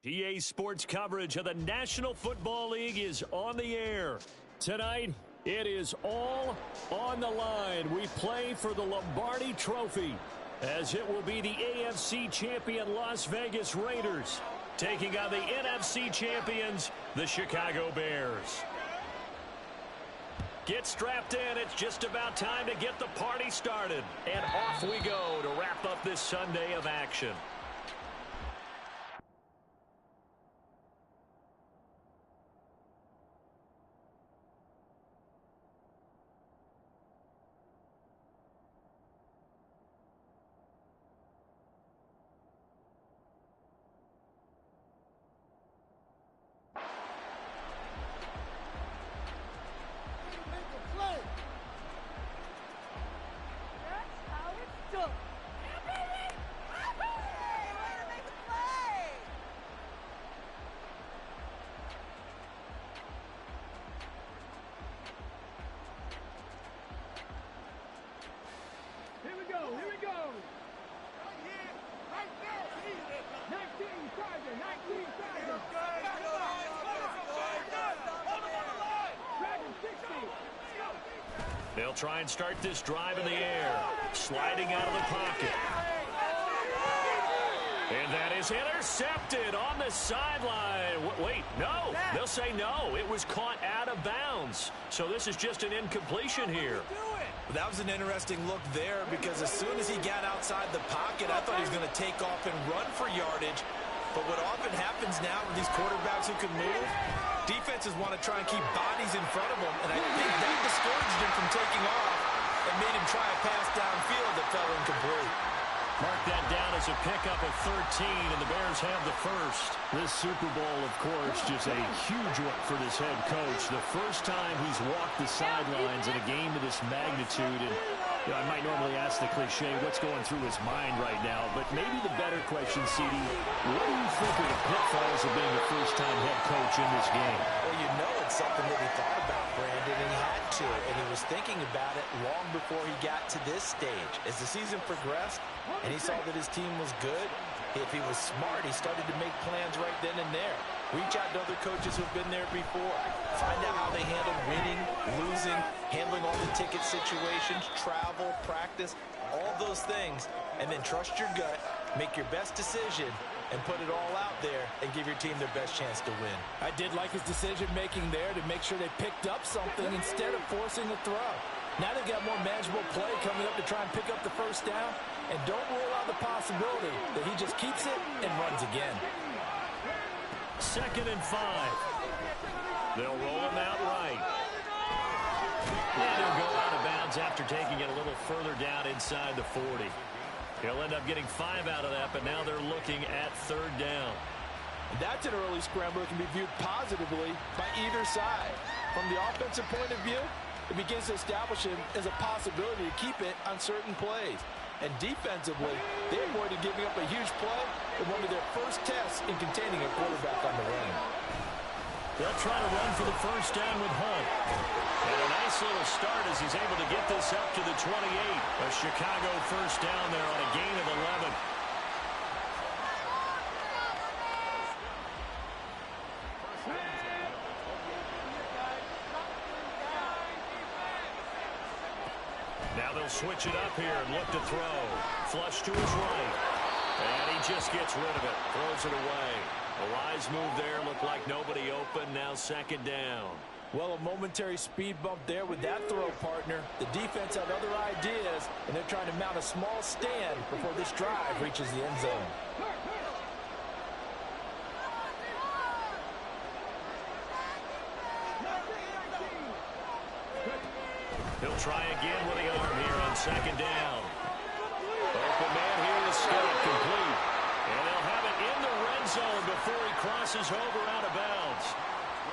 EA Sports coverage of the National Football League is on the air. Tonight, it is all on the line. We play for the Lombardi Trophy, as it will be the AFC champion Las Vegas Raiders taking on the NFC champions, the Chicago Bears. Get strapped in. It's just about time to get the party started. And off we go to wrap up this Sunday of action. They'll try and start this drive in the air, sliding out of the pocket. And that is intercepted on the sideline. Wait, no. They'll say no. It was caught out of bounds. So this is just an incompletion here. Well, that was an interesting look there because as soon as he got outside the pocket, I thought he was going to take off and run for yardage. But what often happens now with these quarterbacks who can move, defenses want to try and keep bodies in front of them, and I think that discouraged him from taking off and made him try a pass downfield that fell incomplete. Mark that down as a pickup of 13, and the Bears have the first. This Super Bowl, of course, just a huge one for this head coach. The first time he's walked the sidelines in a game of this magnitude, and I might normally ask the cliche, what's going through his mind right now, but maybe the better question, CD, what do you think are the pitfalls of being a first-time head coach in this game? Well, you know it's something that he thought about, Brandon, and he had to, and he was thinking about it long before he got to this stage. As the season progressed and he saw that his team was good, if he was smart, he started to make plans right then and there. Reach out to other coaches who've been there before. Find out how they handle winning, losing, handling all the ticket situations, travel, practice, all those things, and then trust your gut, make your best decision, and put it all out there and give your team their best chance to win. I did like his decision-making there to make sure they picked up something instead of forcing a throw. Now they've got more manageable play coming up to try and pick up the first down, and don't rule out the possibility that he just keeps it and runs again. 2nd and 5. They'll roll him out right. And he'll go out of bounds after taking it a little further down inside the 40. He'll end up getting 5 out of that, but now they're looking at 3rd down. That's an early scramble that can be viewed positively by either side. From the offensive point of view, it begins to establish him as a possibility to keep it on certain plays. And defensively, they avoided giving up a huge play in one of their first tests in containing a quarterback on the run. They'll try to run for the first down with Hunt. And a nice little start as he's able to get this up to the 28. A Chicago first down there on a gain of 11. Now they'll switch it up here and look to throw. Flush to his right. And he just gets rid of it. Throws it away. A wise move there. Looked like nobody open. Now 2nd down. Well, a momentary speed bump there with that throw, partner. The defense had other ideas, and they're trying to mount a small stand before this drive reaches the end zone. He'll try again with the arm here on 2nd down. Open man here is still complete. And they'll have it in the red zone before he crosses over out of bounds.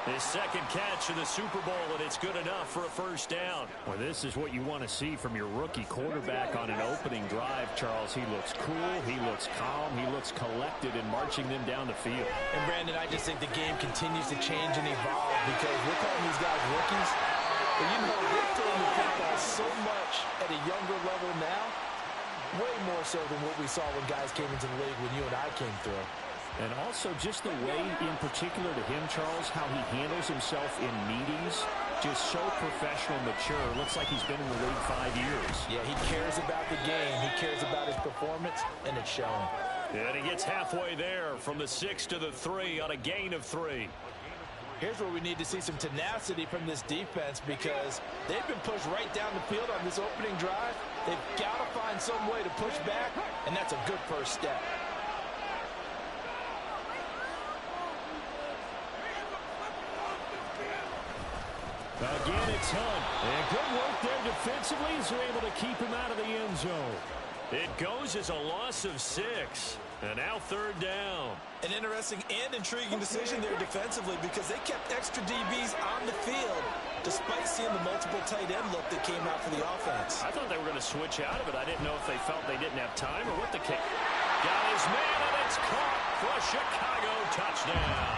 His 2nd catch of the Super Bowl, and it's good enough for a first down. Well, this is what you want to see from your rookie quarterback on an opening drive, Charles. He looks cool, he looks calm, he looks collected in marching them down the field. And, Brandon, I just think the game continues to change and evolve because we're calling these guys rookies. But you know, they're throwing the football so much at a younger level now, way more so than what we saw when guys came into the league when you and I came through. And also just the way, in particular to him, Charles, how he handles himself in meetings, just so professional, mature. Looks like he's been in the league 5 years. Yeah, he cares about the game. He cares about his performance, and it's showing. And he gets halfway there from the 6 to the 3 on a gain of 3. Here's where we need to see some tenacity from this defense because they've been pushed right down the field on this opening drive. They've got to find some way to push back, and that's a good first step. Again, it's Hunt. And good work there defensively as they're able to keep him out of the end zone. It goes as a loss of 6. And now 3rd down. An interesting and intriguing decision there defensively because they kept extra DBs on the field despite seeing the multiple tight end look that came out for the offense. I thought they were going to switch out of it. I didn't know if they felt they didn't have time or what the kick. Got his man, and it's caught for a Chicago touchdown.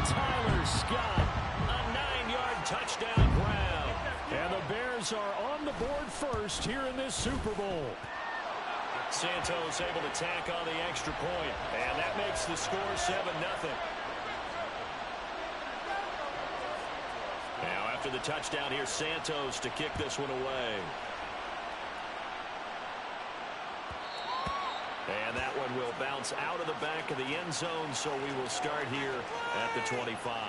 Tyler Scott, a 9-yard touchdown grab. And the Bears are on the board first here in this Super Bowl. Santos able to tack on the extra point, and that makes the score 7-0. Now after the touchdown, here's Santos to kick this one away. And that one will bounce out of the back of the end zone, so we will start here at the 25.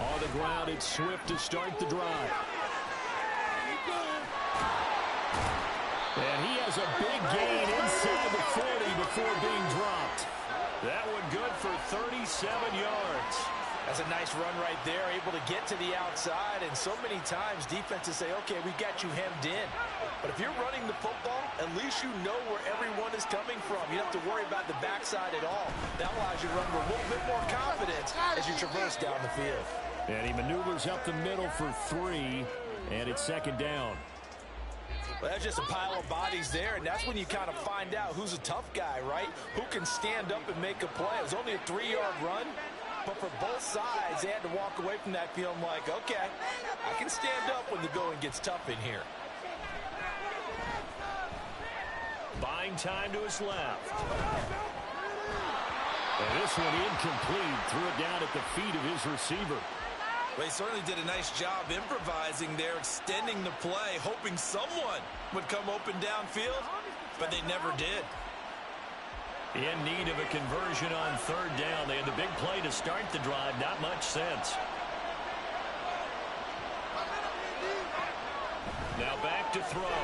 On the ground, it's Swift to start the drive. And he has a big gain inside the 40 before being dropped. That one good for 37 yards. That's a nice run right there, able to get to the outside. And so many times defenses say, okay, we got you hemmed in. But if you're running the football, at least you know where everyone is coming from. You don't have to worry about the backside at all. That allows you to run with a little bit more confidence as you traverse down the field. And he maneuvers up the middle for 3, and it's 2nd down. Well, that's just a pile of bodies there, and that's when you kind of find out who's a tough guy, right? Who can stand up and make a play. It was only a 3-yard run, but for both sides, they had to walk away from that feeling like, okay, I can stand up when the going gets tough in here. Buying time to his left. And this one incomplete. Threw it down at the feet of his receiver. Well, he certainly did a nice job improvising there, extending the play, hoping someone would come open downfield, but they never did. In need of a conversion on 3rd down. They had the big play to start the drive. Not much sense. Now back to throw.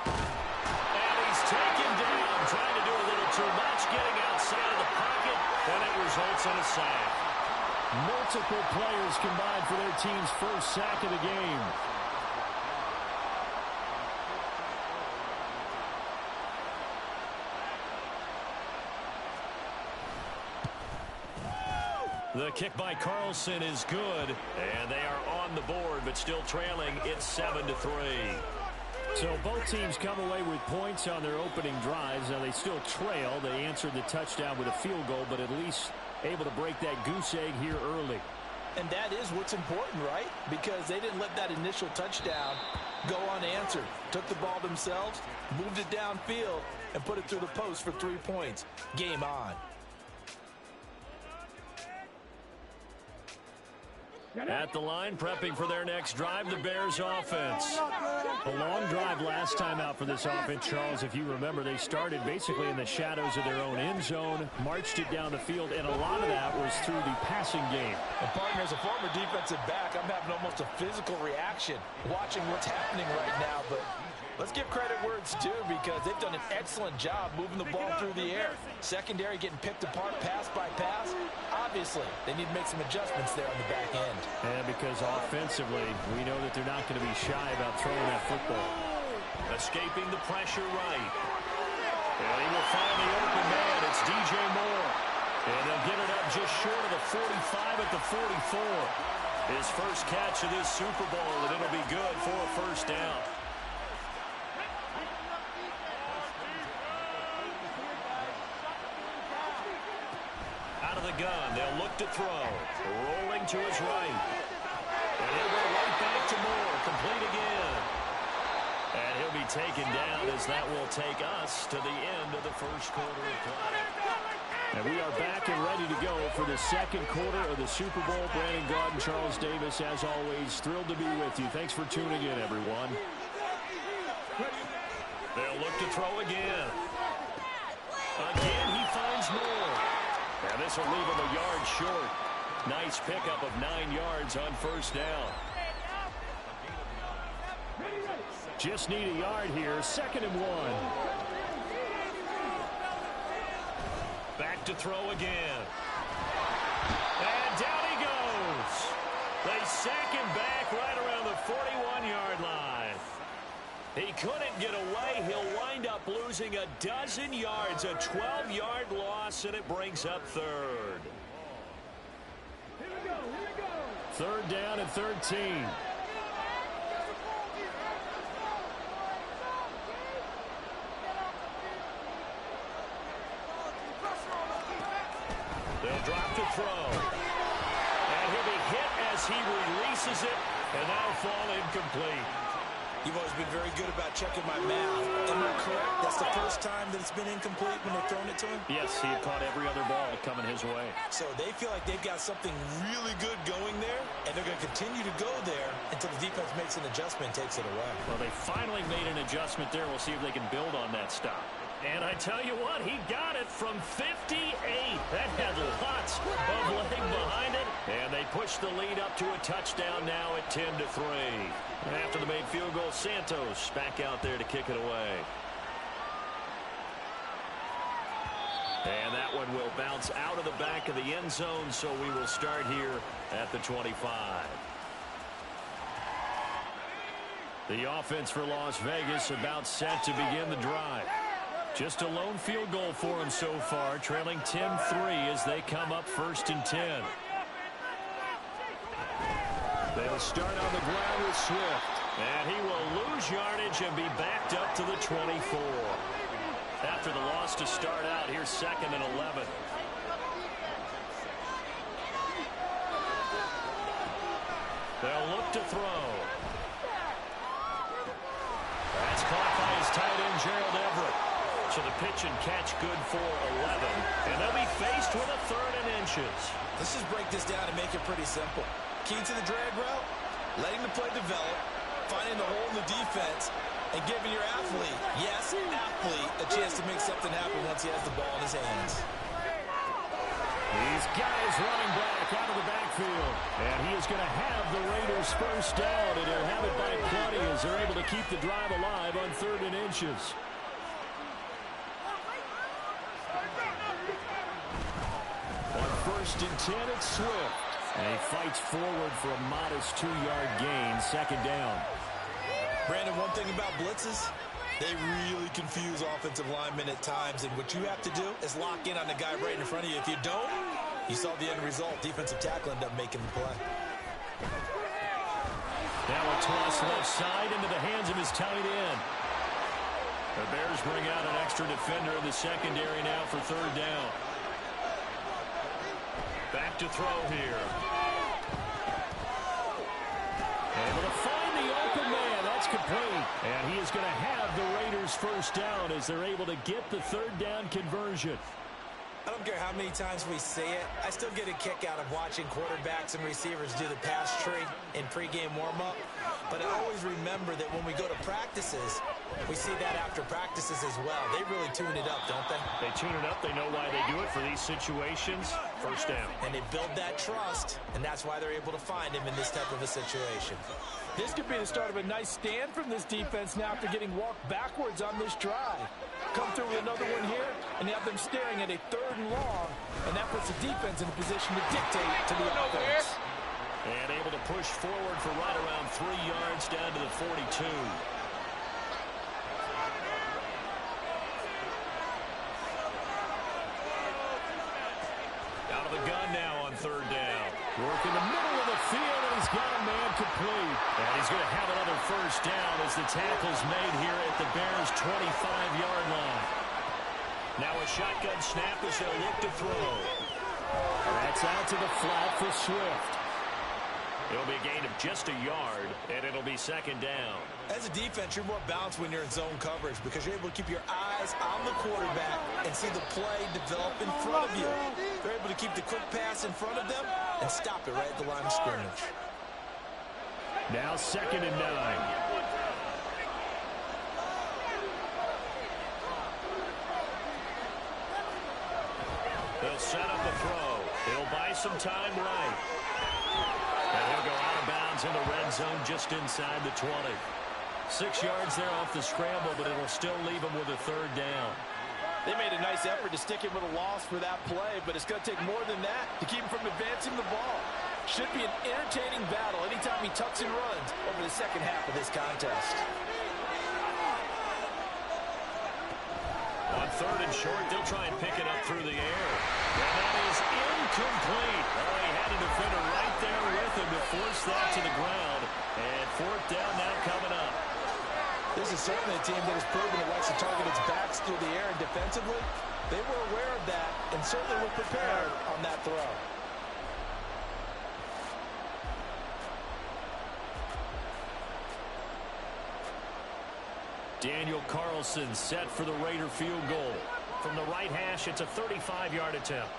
And he's taken down, trying to do a little too much, getting outside of the pocket, and it results in a sack. Multiple players combined for their team's first sack of the game. The kick by Carlson is good, and they are on the board, but still trailing. It's 7-3. So both teams come away with points on their opening drives. Now they still trail. They answered the touchdown with a field goal, but at least able to break that goose egg here early. And that is what's important, right? Because they didn't let that initial touchdown go unanswered. Took the ball themselves, moved it downfield, and put it through the post for 3 points. Game on. At the line, prepping for their next drive, the Bears offense. A long drive last time out for this offense, Charles. If you remember, they started basically in the shadows of their own end zone, marched it down the field, and a lot of that was through the passing game. And partner, as a former defensive back, I'm having almost a physical reaction watching what's happening right now. But let's give credit where it's due because they've done an excellent job moving the ball through the air. Secondary getting picked apart pass by pass. Obviously, they need to make some adjustments there on the back end. And because offensively, we know that they're not going to be shy about throwing that football. Escaping the pressure right. And he will find the open man. It's DJ Moore. And they'll get it up just short of the 45 at the 44. His first catch of this Super Bowl, and it'll be good for a first down. the gun. They'll look to throw. Rolling to his right. And he'll go right back to Moore. Complete again. And he'll be taken down as that will take us to the end of the first quarter of play. And we are back and ready to go for the second quarter of the Super Bowl. Brandon Gaudin, Charles Davis, as always, thrilled to be with you. Thanks for tuning in, everyone. They'll look to throw again. Again, he finds Moore. And this will leave him a yard short. Nice pickup of 9 yards on first down. Just need a yard here. 2nd and 1. Back to throw again. And down he goes. They sack him back right around the 41-yard line. He couldn't get away. He'll wind up losing a dozen yards, a 12-yard loss, and it brings up 3rd. 3rd down and 13. They'll drop to throw. And he'll be hit as he releases it, and that'll fall incomplete. You've always been very good about checking my math. Am I correct? That's the first time that it's been incomplete when they've thrown it to him? Yes, he had caught every other ball coming his way. So they feel like they've got something really good going there, and they're going to continue to go there until the defense makes an adjustment and takes it away. Well, they finally made an adjustment there. We'll see if they can build on that stop. And I tell you what, he got it from 58. That had lots of leg behind it. And they push the lead up to a touchdown now at 10-3. And after the made field goal, Santos back out there to kick it away. And that one will bounce out of the back of the end zone, so we will start here at the 25. The offense for Las Vegas about set to begin the drive. Just a lone field goal for them so far, trailing 10-3 as they come up 1st and 10. They'll start on the ground with Swift. And he will lose yardage and be backed up to the 24. After the loss to start out, here's 2nd and 11. They'll look to throw. That's caught by his tight end, Gerald Everett. So the pitch and catch good for 11. And they'll be faced with a 3rd and inches. Let's just break this down and make it pretty simple. Key to the drag route, letting the play develop, finding the hole in the defense, and giving your athlete, yes, athlete, a chance to make something happen once he has the ball in his hands. These guys running back out of the backfield. And he is going to have the Raiders first down, and he'll have it by plenty as they're able to keep the drive alive on 3rd and inches. On 1st and 10, it's Swift. And he fights forward for a modest 2-yard gain, 2nd down. Brandon, one thing about blitzes, they really confuse offensive linemen at times, and what you have to do is lock in on the guy right in front of you. If you don't, you saw the end result. Defensive tackle ended up making the play. Now a toss left side into the hands of his tight end. The Bears bring out an extra defender in the secondary now for 3rd down. Back to throw here. Able to find the open man. That's complete. And he is going to have the Raiders first down as they're able to get the 3rd down conversion. I don't care how many times we say it, I still get a kick out of watching quarterbacks and receivers do the pass tree in pregame warm-up. But I always remember that when we go to practices, we see that after practices as well. They really tune it up, don't they? They tune it up. They know why they do it for these situations. First down. And they build that trust, and that's why they're able to find him in this type of a situation. This could be the start of a nice stand from this defense now after getting walked backwards on this drive. Come through with another one here, and you have them staring at a 3rd and long, and that puts the defense in a position to dictate to the offense. And able to push forward for right around 3 yards down to the 42. Out of the gun now on 3rd down. Work in the middle of the field, and he's got a man complete. And he's going to have another first down as the tackle's made here at the Bears' 25-yard line. Now a shotgun snap as they'll look to throw. And that's out to the flat for Swift. It'll be a gain of just a yard, and it'll be second down. As a defense, you're more balanced when you're in zone coverage because you're able to keep your eyes on the quarterback and see the play develop in front of you. They're able to keep the quick pass in front of them and stop it right at the line of scrimmage. Now 2nd and 9. They'll set up the throw. He'll buy some time right. And he'll go out of bounds in the red zone just inside the 20. 6 yards there off the scramble, but it'll still leave him with a 3rd down. They made a nice effort to stick him with a loss for that play, but it's going to take more than that to keep him from advancing the ball. Should be an entertaining battle anytime he tucks and runs over the second half of this contest. On 3rd and short, they'll try and pick it up through the air. And that is incomplete. Oh, he had a defender right there with him to force that to the ground. And 4th down now coming up. This is certainly a team that has proven it likes to target its backs through the air and defensively. They were aware of that and certainly were prepared on that throw. Daniel Carlson set for the Raider field goal. From the right hash, it's a 35-yard attempt.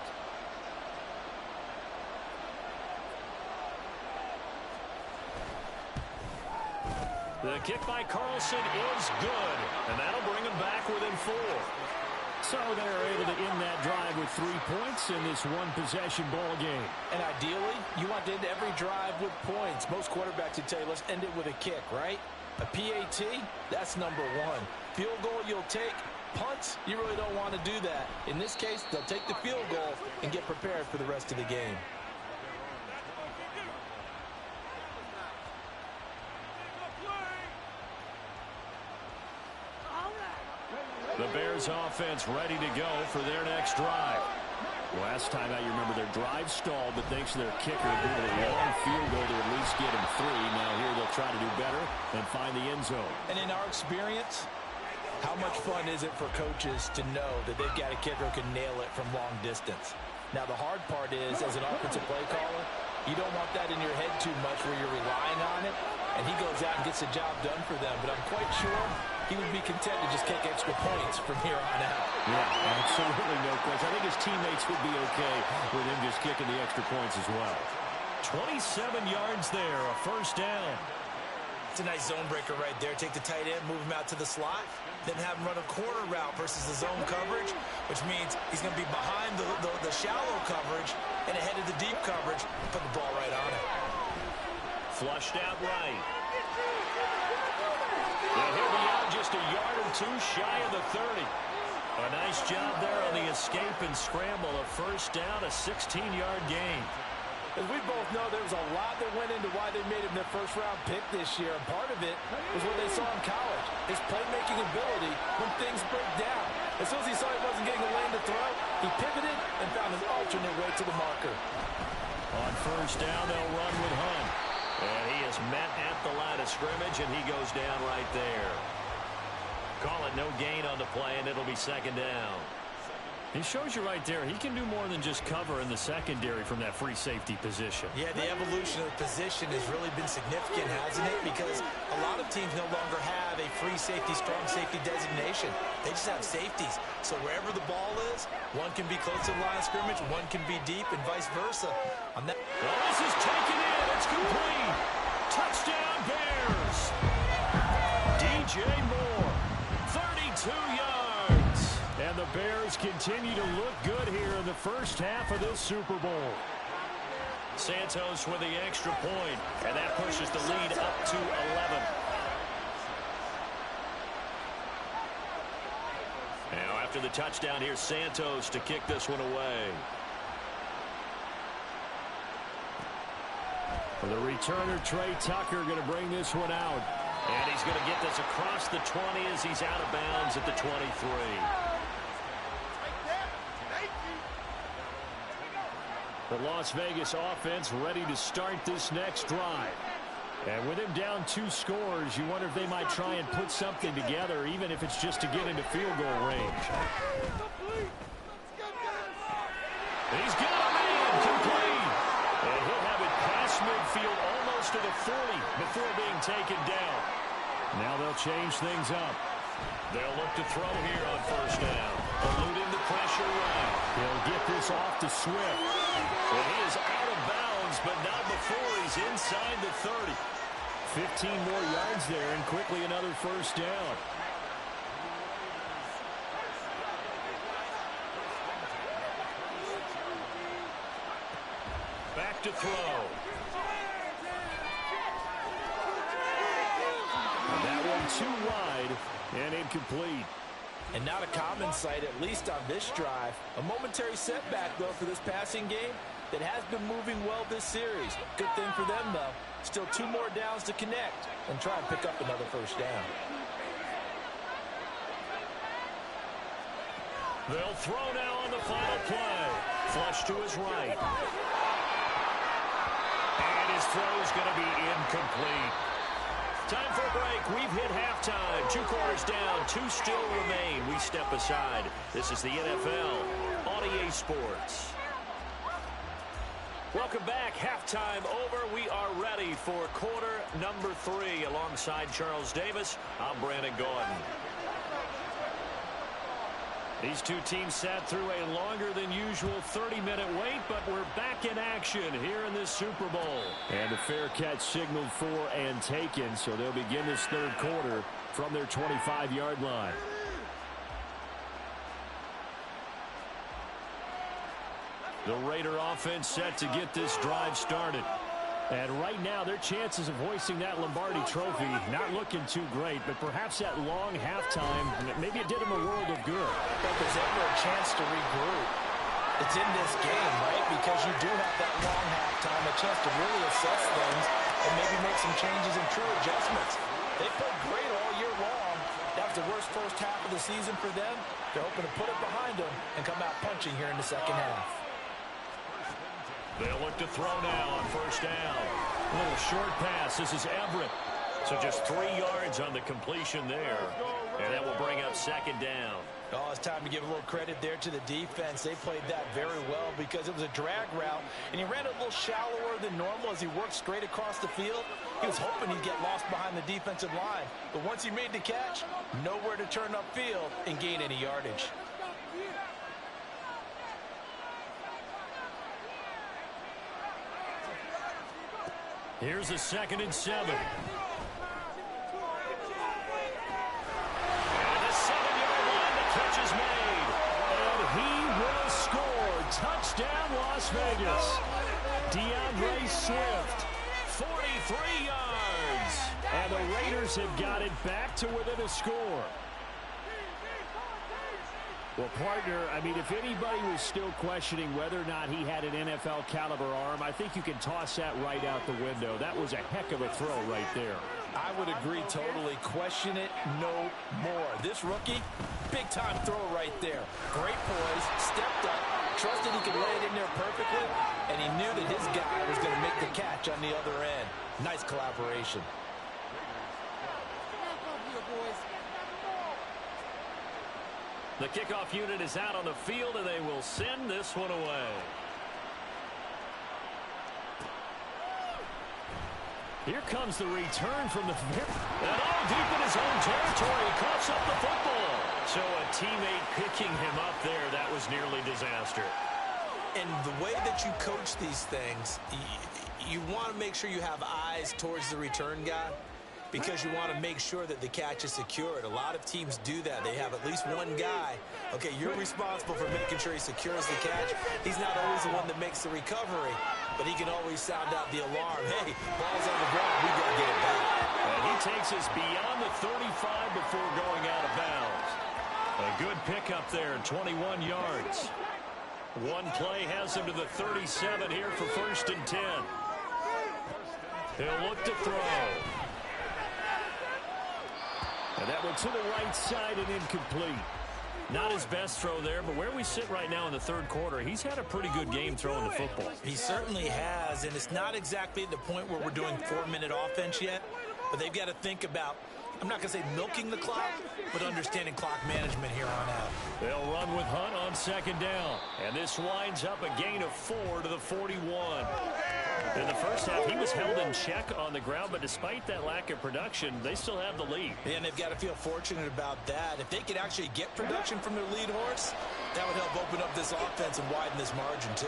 The kick by Carlson is good, and that'll bring him back within 4. So they're able to end that drive with 3 points in this one-possession ball game. And ideally, you want to end every drive with points. Most quarterbacks would tell you, let's end it with a kick, right? A PAT, that's number 1. Field goal you'll take. Punts, you really don't want to do that. In this case, they'll take the field goal and get prepared for the rest of the game. The Bears offense ready to go for their next drive. Last time out, you remember their drive stalled, but thanks to their kicker, they did a long field goal to at least get him 3. Now here they'll try to do better and find the end zone. And in our experience, how much fun is it for coaches to know that they've got a kicker who can nail it from long distance? Now, the hard part is, as an offensive play caller, you don't want that in your head too much where you're relying on it, and he goes out and gets the job done for them. But I'm quite sure he would be content to just kick extra points from here on out. Yeah, absolutely no question. I think his teammates would be okay with him just kicking the extra points as well. 27 yards there, a 1st down. It's a nice zone breaker right there. Take the tight end, move him out to the slot, then have him run a corner route versus the zone coverage, which means he's going to be behind the shallow coverage and ahead of the deep coverage. Put the ball right on it. Flushed out right. And he'll be out just a yard or 2 shy of the 30. A nice job there on the escape and scramble. A 1st down, a 16-yard gain. As we both know, there was a lot that went into why they made him their 1st-round pick this year. And part of it was what they saw in college, his playmaking ability when things break down. As soon as he saw he wasn't getting a lane to throw, he pivoted and found an alternate way to the marker. On 1st down, they'll run with Hunt. And he is met at the line of scrimmage, and he goes down right there. Call it no gain on the play, and it'll be 2nd down. He shows you right there, he can do more than just cover in the secondary from that free safety position. Yeah, the evolution of the position has really been significant, hasn't it? Because a lot of teams no longer have a free safety, strong safety designation. They just have safeties. So wherever the ball is, one can be close to the line of scrimmage, one can be deep, and vice versa. On that. Well, this is taken in. It's complete. Touchdown, Bears. DJ Moore, 32 yards. And the Bears continue to look good here in the 1st half of this Super Bowl. Santos with the extra point, and that pushes the lead up to 11. Now after the touchdown, here's Santos to kick this one away. For the returner, Trey Tucker going to bring this one out. And he's going to get this across the 20 as he's out of bounds at the 23. The Las Vegas offense ready to start this next drive. And with him down 2 scores, you wonder if they might try and put something together, even if it's just to get into field goal range. He's got him across to the 40 before being taken down. Now they'll change things up. They'll look to throw here on first down. Eluding the pressure run. He'll get this off to Swift. And he is out of bounds, but not before he's inside the 30. 15 more yards there, and quickly another first down. Back to throw. And that one too wide and incomplete. And not a common sight, at least on this drive. A momentary setback, though, for this passing game that has been moving well this series. Good thing for them, though. Still 2 more downs to connect and try and pick up another first down. They'll throw now on the final play. Flush to his right. And his throw's going to be incomplete. Time for a break. We've hit halftime. 2 quarters down. 2 still remain. We step aside. This is the NFL on EA Sports. Welcome back. Halftime over. We are ready for quarter number 3. Alongside Charles Davis, I'm Brandon Gordon. These two teams sat through a longer than usual 30-minute wait, but we're back in action here in this Super Bowl. And a fair catch signaled for and taken, so they'll begin this third quarter from their 25-yard line. The Raider offense set to get this drive started. And right now, their chances of hoisting that Lombardi trophy not looking too great, but perhaps that long halftime, maybe it did them a world of good. If there's ever a chance to regroup, it's in this game, right? Because you do have that long halftime, a chance to really assess things and maybe make some changes and true adjustments. They played great all year long. That was the worst first half of the season for them. They're hoping to put it behind them and come out punching here in the second half. They'll look to throw now on first down. A little short pass. This is Everett. So just 3 yards on the completion there. And that will bring up second down. Oh, it's time to give a little credit there to the defense. They played that very well because it was a drag route, and he ran a little shallower than normal as he worked straight across the field. He was hoping he'd get lost behind the defensive line. But once he made the catch, nowhere to turn upfield and gain any yardage. Here's a 2nd and 7. And a 7-yard line, the catch is made. And he will score. Touchdown, Las Vegas. DeAndre Swift. 43 yards. And the Raiders have got it back to within a score. Well, partner, I mean, if anybody was still questioning whether or not he had an NFL caliber arm, I think you can toss that right out the window. That was a heck of a throw right there. I would agree totally. Question it no more. This rookie, big-time throw right there. Great poise, stepped up, trusted he could lay it in there perfectly, and he knew that his guy was going to make the catch on the other end. Nice collaboration. The kickoff unit is out on the field, and they will send this one away. Here comes the return from the... And all deep in his own territory, he coughs up the football. So a teammate picking him up there, that was nearly disaster. And the way that you coach these things, you want to make sure you have eyes towards the return guy, because you want to make sure that the catch is secured. A lot of teams do that. They have at least one guy. Okay, you're responsible for making sure he secures the catch. He's not always the one that makes the recovery, but he can always sound out the alarm. Hey, ball's on the ground. We got to get it back. And he takes us beyond the 35 before going out of bounds. A good pickup there, 21 yards. One play has him to the 37 here for 1st and 10. He'll look to throw. And that one to the right side and incomplete. Not his best throw there, but where we sit right now in the third quarter, he's had a pretty good game throwing the football. He certainly has, and it's not exactly at the point where we're doing 4-minute offense yet, but they've got to think about, I'm not going to say milking the clock, but understanding clock management here on out. They'll run with Hunt on 2nd down, and this winds up a gain of 4 to the 41. In the first half, he was held in check on the ground, but despite that lack of production, they still have the lead. And they've got to feel fortunate about that. If they could actually get production from their lead horse, that would help open up this offense and widen this margin, too.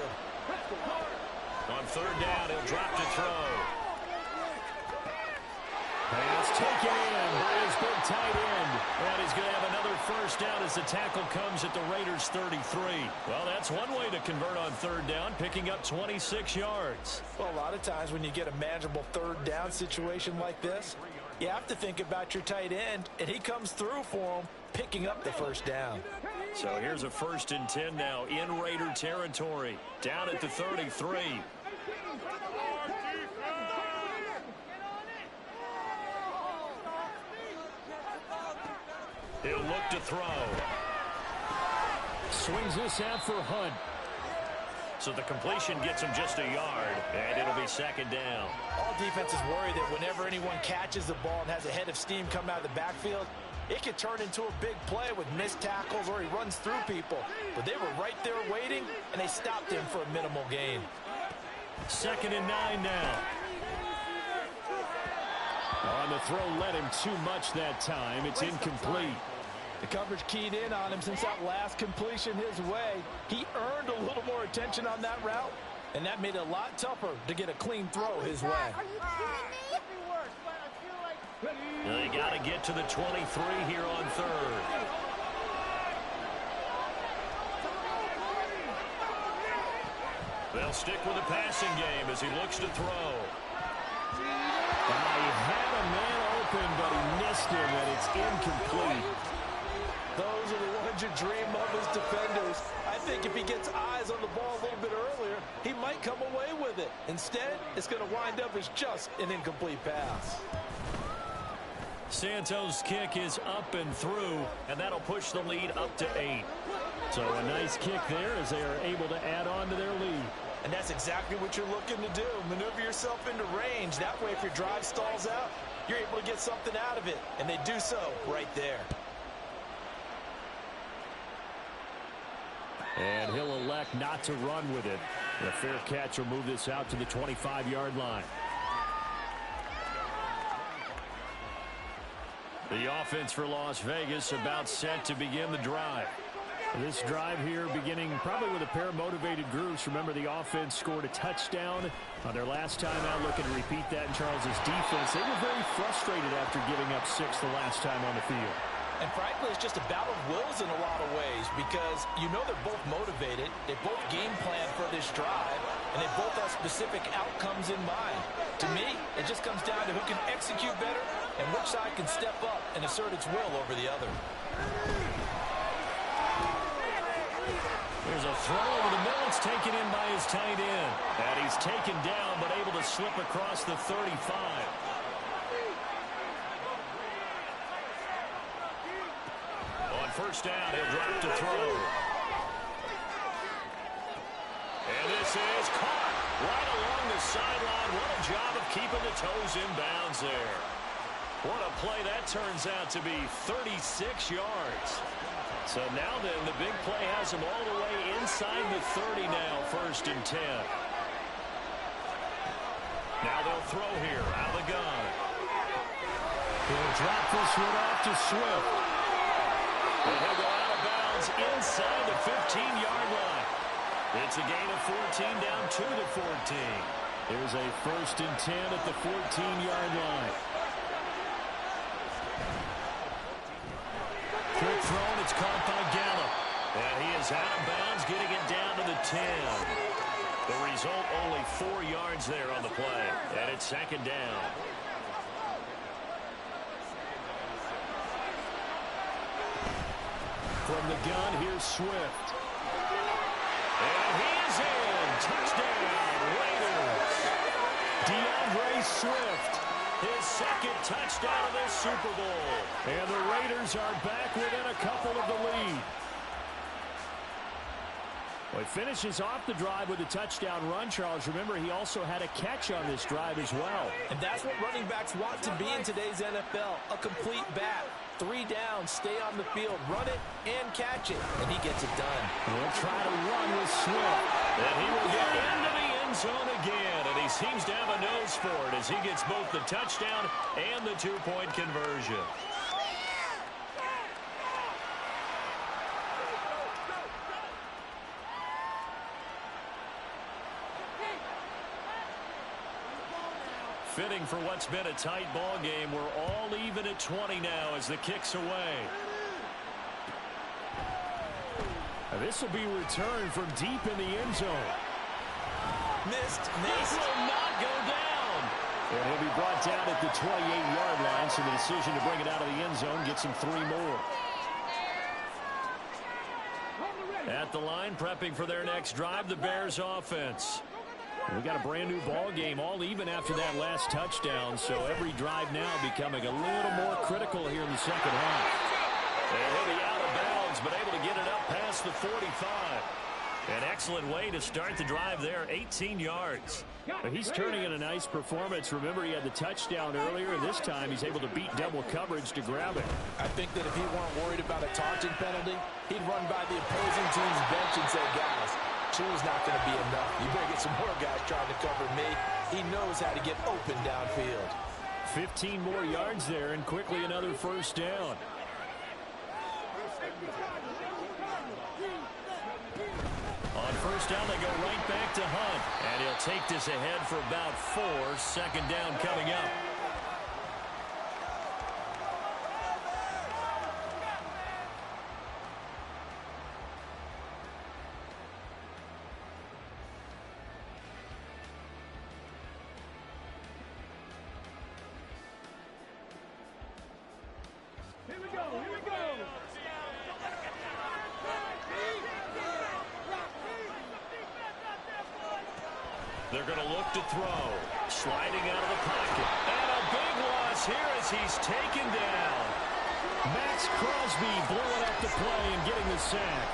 On third down, he'll drop to throw. Pass taken in by his big tight end. And he's going to have another first down as the tackle comes at the Raiders' 33. Well, that's one way to convert on third down, picking up 26 yards. Well, a lot of times when you get a manageable third down situation like this, you have to think about your tight end, and he comes through for him, picking up the first down. So here's a 1st and 10 now in Raider territory, down at the 33. He'll look to throw. Swings this out for Hunt. So the completion gets him just a yard, and it'll be 2nd down. All defenses worry that whenever anyone catches the ball and has a head of steam come out of the backfield, it could turn into a big play with missed tackles or he runs through people. But they were right there waiting, and they stopped him for a minimal gain. 2nd and 9 now. On the throw, led him too much that time. It's incomplete. The coverage keyed in on him since that last completion his way. He earned a little more attention on that route, and that made it a lot tougher to get a clean throw his way. Are you kidding me? They got to get to the 23 here on third. They'll stick with the passing game as he looks to throw. He had a man open, but he missed him, and it's incomplete. Those are the ones you dream of as defenders. I think if he gets eyes on the ball a little bit earlier, he might come away with it. Instead, it's going to wind up as just an incomplete pass. Santos' kick is up and through, and that'll push the lead up to 8. So a nice kick there as they are able to add on to their lead. And that's exactly what you're looking to do. Maneuver yourself into range. That way, if your drive stalls out, you're able to get something out of it. And they do so right there. And he'll elect not to run with it. The fair catch will move this out to the 25-yard line. The offense for Las Vegas about set to begin the drive. This drive here beginning probably with a pair of motivated groups. Remember, the offense scored a touchdown on their last time out. Looking to repeat that in Charles's defense. They were very frustrated after giving up 6 the last time on the field. And frankly, it's just a battle of wills in a lot of ways because you know they're both motivated. They both game plan for this drive, and they both have specific outcomes in mind. To me, it just comes down to who can execute better and which side can step up and assert its will over the other. There's a throw over the middle. It's taken in by his tight end. And he's taken down, but able to slip across the 35. On first down, he'll drop to throw. And this is caught right along the sideline. What a job of keeping the toes in bounds there. What a play that turns out to be, 36 yards. So now then, the big play has him all the way inside the 30 now, 1st and 10. Now they'll throw here, out of the gun. He'll drop this one off to Swift. And he'll go out of bounds inside the 15-yard line. It's a gain of 14 down to the 14. There's a 1st and 10 at the 14-yard line. Quick throw, and it's caught by Gallup. And he is out of bounds, getting it down to the 10. The result, only 4 yards there on the play. And it's 2nd down. From the gun, here's Swift. And he is in. Touchdown, Raiders. DeAndre Swift. His 2nd touchdown of this Super Bowl. And the Raiders are back within a couple of the lead. Well, he finishes off the drive with a touchdown run, Charles. Remember, he also had a catch on this drive as well. And that's what running backs want to be in today's NFL, a complete back. 3 downs, stay on the field, run it, and catch it. And he gets it done. We'll try to run with Swift. And he will get into the end zone again, and he seems to have a nose for it as he gets both the touchdown and the two-point conversion. Fitting for what's been a tight ball game. We're all even at 20 now as the kick's away. This will be returned from deep in the end zone. Missed. This will not go down. And he'll be brought down at the 28-yard line, so the decision to bring it out of the end zone gets him 3 more. At the line, prepping for their next drive, the Bears offense. We got a brand new ball game, all even after that last touchdown, so every drive now becoming a little more critical here in the second half. And he'll be out of bounds, but able to get it up past the 45. An excellent way to start the drive there, 18 yards. But he's turning in a nice performance. Remember, he had the touchdown earlier, and this time he's able to beat double coverage to grab it. I think that if he weren't worried about a taunting penalty, he'd run by the opposing team's bench and say, guys, two's not going to be enough. You better get some more guys trying to cover me. He knows how to get open downfield. 15 more yards there, and quickly another first down. On first down, they go right back to Hunt. And he'll take this ahead for about 4. Second down coming up. Here we go, here we go. They're going to look to throw. Sliding out of the pocket. And a big loss here as he's taken down. Max Crosby blowing up the play and getting the sack.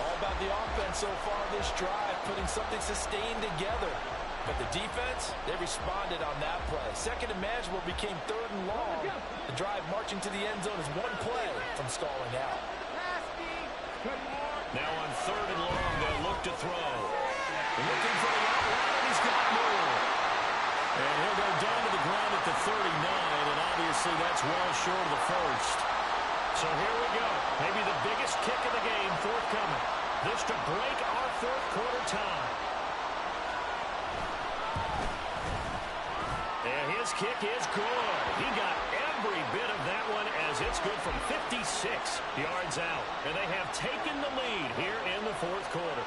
All about the offense so far this drive, putting something sustained together. But the defense, they responded on that play. Second and manageable became third and long. The drive marching to the end zone is one play from stalling out. Now on third and long, they'll look to throw. Looking for the outlet, and he's got more. And he'll go down to the ground at the 39, and obviously that's well short of the first. So here we go. Maybe the biggest kick of the game forthcoming. This to break our fourth quarter tie. And his kick is good. He got every bit of that one as it's good from 56 yards out. And they have taken the lead here in the fourth quarter.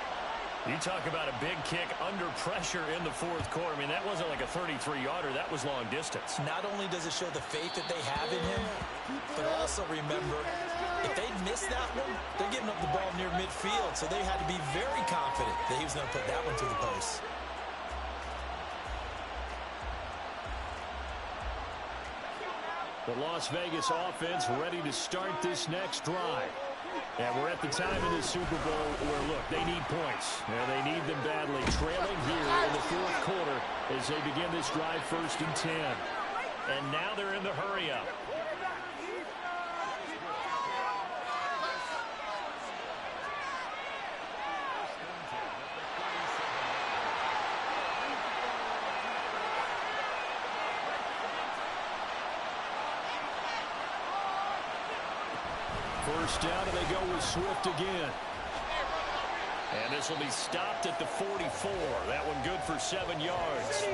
You talk about a big kick under pressure in the fourth quarter. I mean, that wasn't like a 33-yarder. That was long distance. Not only does it show the faith that they have in him, but also remember, if they miss that one, they're giving up the ball near midfield, so they had to be very confident that he was going to put that one to the post. The Las Vegas offense ready to start this next drive. And we're at the time in the Super Bowl where, look, they need points. And they need them badly. Trailing here in the fourth quarter as they begin this drive 1st and 10. And now they're in the hurry-up. First down, and they go with Swift again. And this will be stopped at the 44. That one good for 7 yards.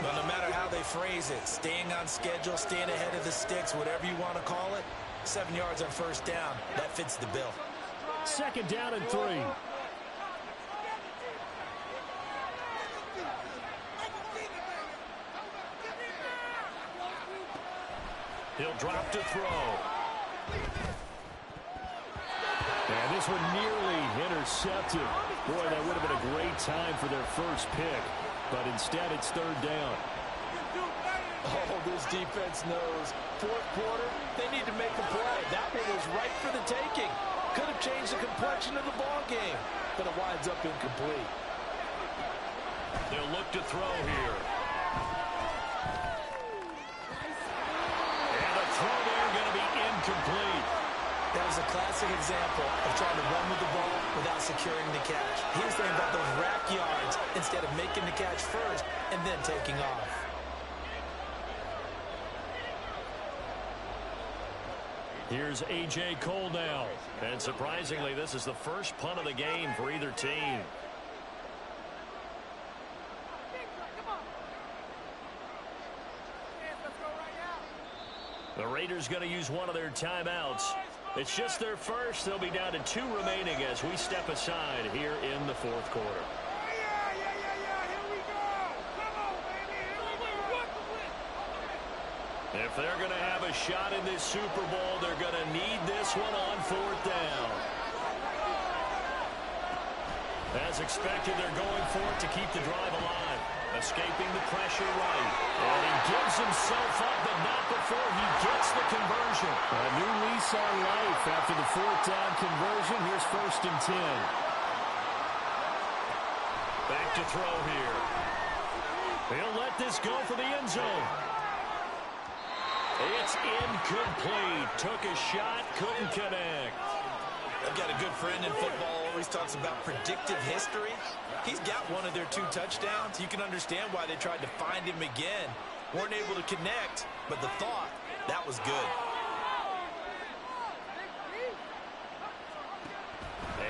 Well, no matter how they phrase it, staying on schedule, staying ahead of the sticks, whatever you want to call it, 7 yards on first down, that fits the bill. Second down and 3. He'll drop to throw. And this one nearly intercepted. Boy, that would have been a great time for their first pick. But instead, it's third down. Oh, this defense knows. Fourth quarter, they need to make a play. That one was right for the taking. Could have changed the complexion of the ball game, but it winds up incomplete. They'll look to throw here. And the throw there going to be incomplete. That was a classic example of trying to run with the ball without securing the catch. He was thinking about those rack yards instead of making the catch first and then taking off. Here's A.J. Cole now. And surprisingly, this is the first punt of the game for either team. The Raiders going to use one of their timeouts. It's just their first. They'll be down to 2 remaining as we step aside here in the fourth quarter. If they're going to have a shot in this Super Bowl, they're going to need this one on 4th down. As expected, they're going for it to keep the drive alive. Escaping the pressure right. And he gives himself up, but not before he gets the conversion. A new lease on life after the 4th down conversion. Here's 1st and 10. Back to throw here. He'll let this go for the end zone. It's incomplete. Took a shot, couldn't connect. I've got a good friend in football, always talks about predictive history. He's got one of their 2 touchdowns. You can understand why they tried to find him again. Weren't able to connect, but the thought, that was good.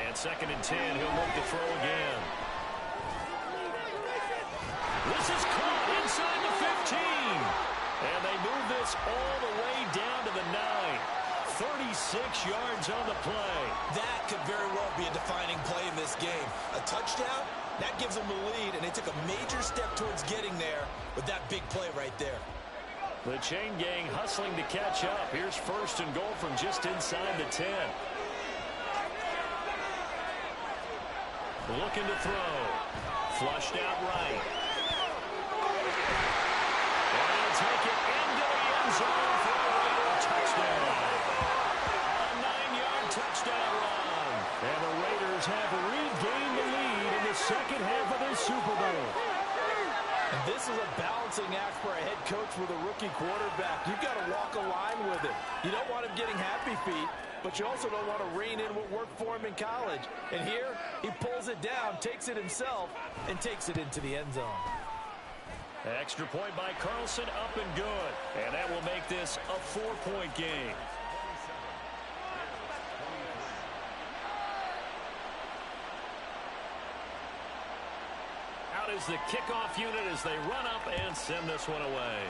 And 2nd and 10, he'll look to throw again. This is caught inside the 15. And they move this all the way down to the 9. 36 yards on the play. That could very well be a defining play in this game. A touchdown, that gives them the lead, and they took a major step towards getting there with that big play right there. The chain gang hustling to catch up. Here's 1st and goal from just inside the 10. Looking to throw. Flushed out right. And he'll take it into the end zone for a Raider touchdown. A 9-yard touchdown run. And the Raiders have regained the lead in the second half of this Super Bowl. And this is a balancing act for a head coach with a rookie quarterback. You've got to walk a line with him. You don't want him getting happy feet, but you also don't want to rein in what worked for him in college. And here, he pulls it down, takes it himself, and takes it into the end zone. Extra point by Carlson, up and good. And that will make this a 4-point game. Out is the kickoff unit as they run up and send this one away.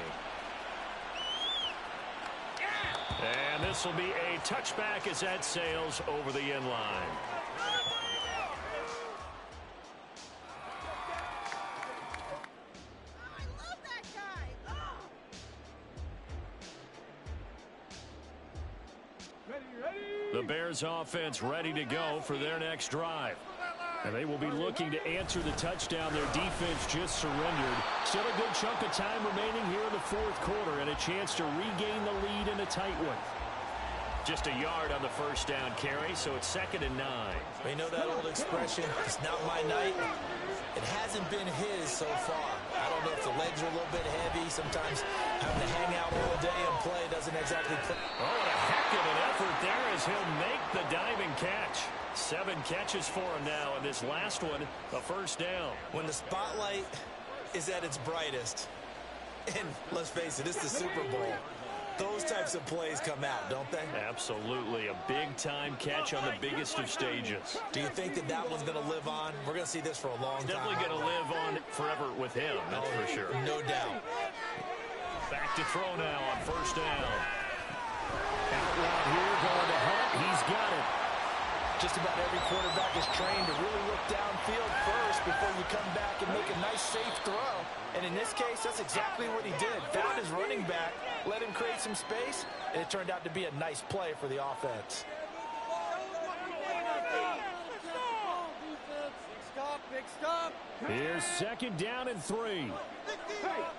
And this will be a touchback as that sails over the end line. The Bears offense ready to go for their next drive. And they will be looking to answer the touchdown their defense just surrendered. Still a good chunk of time remaining here in the fourth quarter and a chance to regain the lead in a tight one. Just a yard on the first down carry, so it's 2nd and 9. You know that old expression, it's not my night? It hasn't been his so far. I don't know if the legs are a little bit heavy. Sometimes having to hang out all day and play doesn't exactly play. Oh, what a heck of an effort there as he'll make the diving catch. 7 catches for him now, and this last one, a first down. When the spotlight is at its brightest, and let's face it, it's the Super Bowl, those types of plays come out, don't they? Absolutely. A big-time catch on the biggest of stages. Do you think that that one's going to live on? We're going to see this for a long time. Definitely going to live on forever with him, that's for sure. No doubt. Back to throw now on first down. Out wide here, going to Hunt. He's got it. Just about every quarterback is trained to really look downfield first before you come back and make a nice, safe throw. And in this case, that's exactly what he did. Found his running back, let him create some space, and it turned out to be a nice play for the offense. Big stop. Here's 2nd down and 3.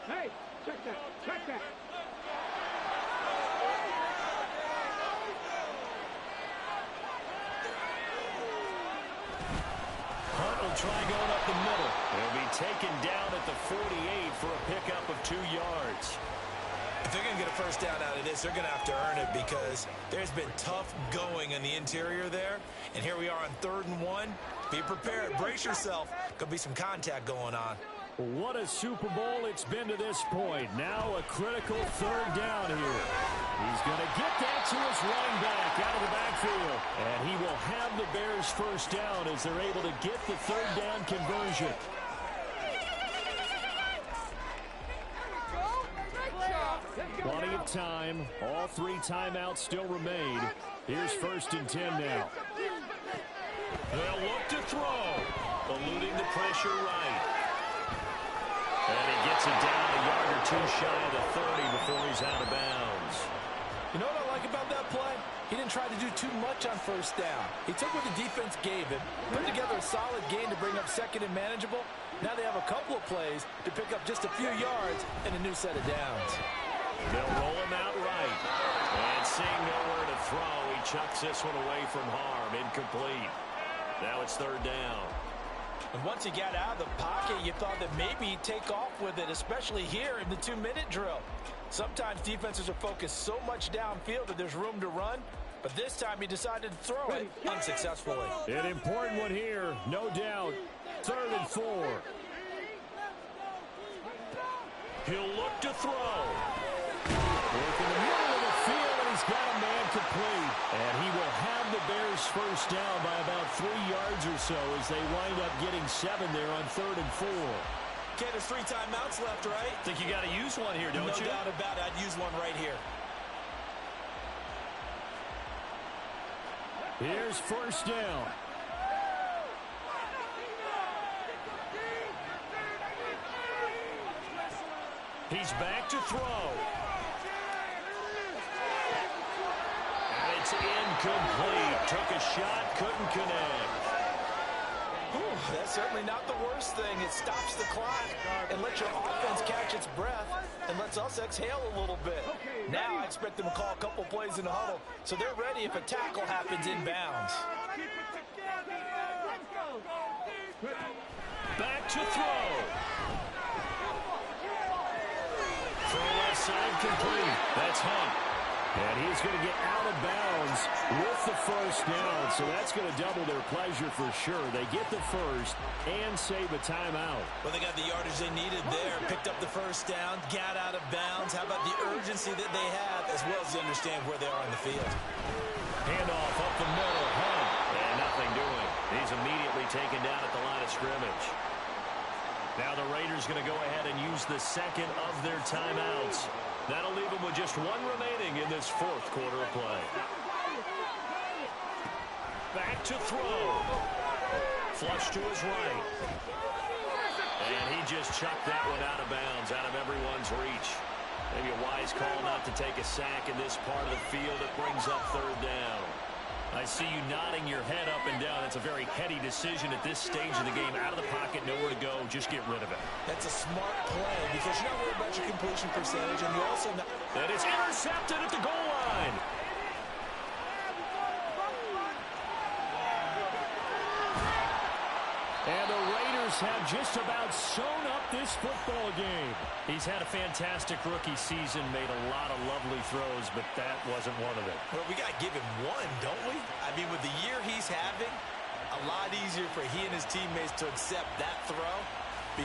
Hey, check that. Hunt will try going up the middle. He'll be taken down at the 48 for a pickup of 2 yards. If they're going to get a first down out of this, they're going to have to earn it because there's been tough going in the interior there. And here we are on 3rd and 1. Be prepared. Brace yourself. Could be some contact going on. What a Super Bowl it's been to this point. Now a critical 3rd down here. He's going to get that to his running back out of the backfield. And he will have the Bears first down as they're able to get the 3rd down conversion. Plenty of time. All 3 timeouts still remain. Here's 1st and 10 now. They'll look to throw. Eluding the pressure right. And he gets it down a yard or 2 shy of the 30 before he's out of bounds. You know what I like about that play? He didn't try to do too much on 1st down. He took what the defense gave him, put together a solid gain to bring up 2nd and manageable. Now they have a couple of plays to pick up just a few yards and a new set of downs. They'll roll him out right. And seeing nowhere to throw, he chucks this one away from harm. Incomplete. Now it's 3rd down. And once he got out of the pocket, you thought that maybe he'd take off with it, especially here in the 2-minute drill. Sometimes defenses are focused so much downfield that there's room to run, but this time he decided to throw it unsuccessfully. An important one here, no doubt. 3rd and 4. He'll look to throw. Work in the middle of the field, and he's got a man complete. And he will have the Bears first down by about 3 yards or so as they wind up getting 7 there on 3rd and 4. Okay, there's 3 timeouts left, right? Think you got to use one here, don't you? No doubt about it. I'd use one right here. Here's 1st down. He's back to throw. And it's incomplete. Took a shot, couldn't connect. Whew, that's certainly not the worst thing. It stops the clock and lets your offense catch its breath and lets us exhale a little bit. Now I expect them to call a couple plays in the huddle so they're ready if a tackle happens inbounds. Back to throw. Throw left side complete. That's Hunt. And he's going to get out of bounds with the first down. So that's going to double their pleasure for sure. They get the first and save a timeout. Well, they got the yardage they needed there. Picked up the first down, got out of bounds. How about the urgency that they have as well as they understand where they are in the field? Handoff up the middle. Hunt. And nothing doing. He's immediately taken down at the line of scrimmage. Now the Raiders going to go ahead and use the 2nd of their timeouts. That'll leave them with just 1 remaining in this 4th quarter of play. Back to throw. Flush to his right. And he just chucked that one out of bounds, out of everyone's reach. Maybe a wise call not to take a sack in this part of the field. It brings up 3rd down. I see you nodding your head up and down. It's a very heady decision at this stage of the game. Out of the pocket, nowhere to go. Just get rid of it. That's a smart play because you're not worried about your completion percentage, and you're also not... And it's intercepted at the goal line. And the Raiders have just about sewn up this football game. He's had a fantastic rookie season, made a lot of lovely throws, but that wasn't one of them. Well, we got to give him one, don't we? I mean, with the year he's having, a lot easier for he and his teammates to accept that throw